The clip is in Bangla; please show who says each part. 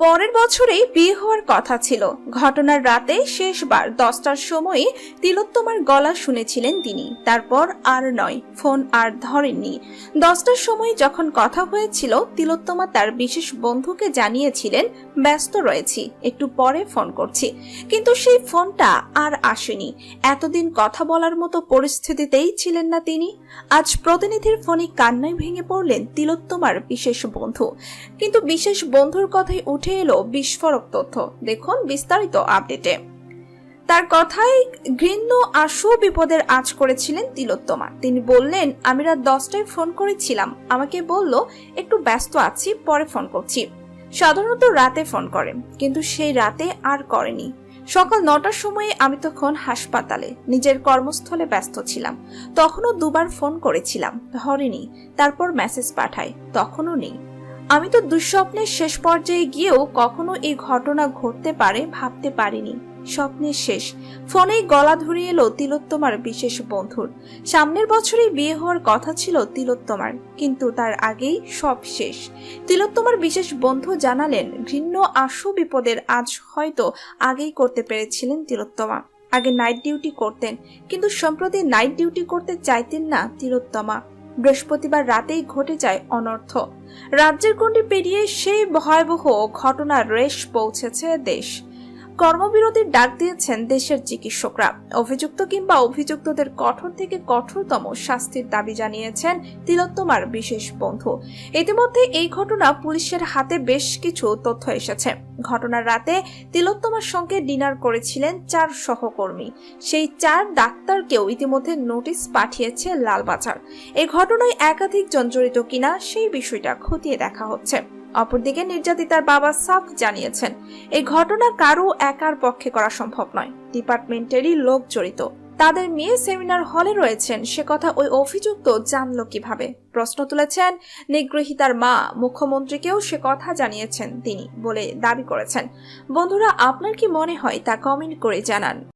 Speaker 1: পরের বছরেই বিয়ে হওয়ার কথা ছিল। ঘটনার রাতে শেষবার 10টার সময় তিলোত্তমার গলা শুনেছিলেন তিনি। তারপর আর নয়, ফোন আর ধরেননি। 10টার সময় যখন কথা হয়েছিল, তিলোত্তমা তার বিশেষ বন্ধুকে জানিয়েছিলেন, ব্যস্ত রয়েছি, একটু পরে ফোন করছি। কিন্তু সেই ফোনটা আর আসেনি। এতদিন কথা বলার মতো পরিস্থিতিতেই ছিলেন না তিনি। আজ প্রতিনিধির ফোনে কান্নায় ভেঙে পড়লেন তিলোত্তমার বিশেষ বন্ধু। কিন্তু বিশেষ বন্ধুর কথাই উঠে এলো বিস্ফোরক তথ্য। দেখুন বিস্তারিত আপডেটে। তার কথায় ঘৃণ্য আশু বিপদের আঁচ করেছিলেন তিলোত্তমা। তিনি বললেন, আমি রাত 10টায় ফোন করেছিলাম, আমাকে বলল একটু ব্যস্ত আছি, পরে ফোন করছি। সাধারণত রাতে ফোন করে, কিন্তু সেই রাতে আর করেনি। সকাল 9টার সময়ে আমি তখন হাসপাতালে নিজের কর্মস্থলে ব্যস্ত ছিলাম। তখনও দুবার ফোন করেছিলাম, ধরেনি। তারপর মেসেজ পাঠাই, তখনও নেই। আমি তো দুঃস্বপ্নের শেষ পর্যায়ে গিয়েও কখনো এই ঘটনা ঘটতে পারে ভাবতে পারিনি। স্বপ্নের শেষ। ফোনেই গলা ধরিয়ে এলো তিলোত্তমার বিশেষ বন্ধুর। সামনের বছরই বিয়ে হওয়ার কথা ছিল তিলোত্তমার, কিন্তু তার আগেই সব শেষ। তিলোত্তমার বিশেষ বন্ধু জানালেন, ঘৃণ্য আশু বিপদের আজ হয়তো আগেই করতে পেরেছিলেন তিলোত্তমা। আগে নাইট ডিউটি করতেন, কিন্তু সম্প্রতি নাইট ডিউটি করতে চাইতেন না তিলোত্তমা। বৃহস্পতিবার রাতেই ঘটে যায় অনর্থ। রাজ্যের গণ্ডি পেরিয়ে সেই ভয়াবহ ঘটনার রেশ পৌঁছেছে দেশ। কর্মবিরতির ডাক দিয়েছেন দেশের চিকিৎসকরা। অভিযুক্ত কিংবা অভিযুক্তদের কঠোর থেকে কঠোরতম শাস্তির দাবি জানিয়েছেন তিলোত্তমার বিশেষ বন্ধু। ইতিমধ্যে এই ঘটনা পুলিশের হাতে বেশ কিছু তথ্য এসেছে। ঘটনার রাতে তিলোত্তমার সঙ্গে ডিনার করেছিলেন 4 সহকর্মী। সেই 4 ডাক্তারকেও ইতিমধ্যে নোটিশ পাঠিয়েছে লালবাজার। এই ঘটনায় একাধিক জন জড়িত কিনা সেই বিষয়টা খতিয়ে দেখা হচ্ছে। অপরদিকে নির্যাতিতার বাবা সাফ জানিয়েছেন, এই ঘটনা কারো একার পক্ষে করা সম্ভব নয়, ডিপার্টমেন্টেরই লোক জড়িত। তাদের মেয়ে সেমিনার হলে রয়েছেন, সে কথা ওই অভিযুক্ত জানলো কিভাবে? প্রশ্ন তুলেছেন নিগৃহীতার মা। মুখ্যমন্ত্রীকেও সে কথা জানিয়েছেন তিনি বলে দাবি করেছেন। বন্ধুরা, আপনার কি মনে হয় তা কমেন্ট করে জানান।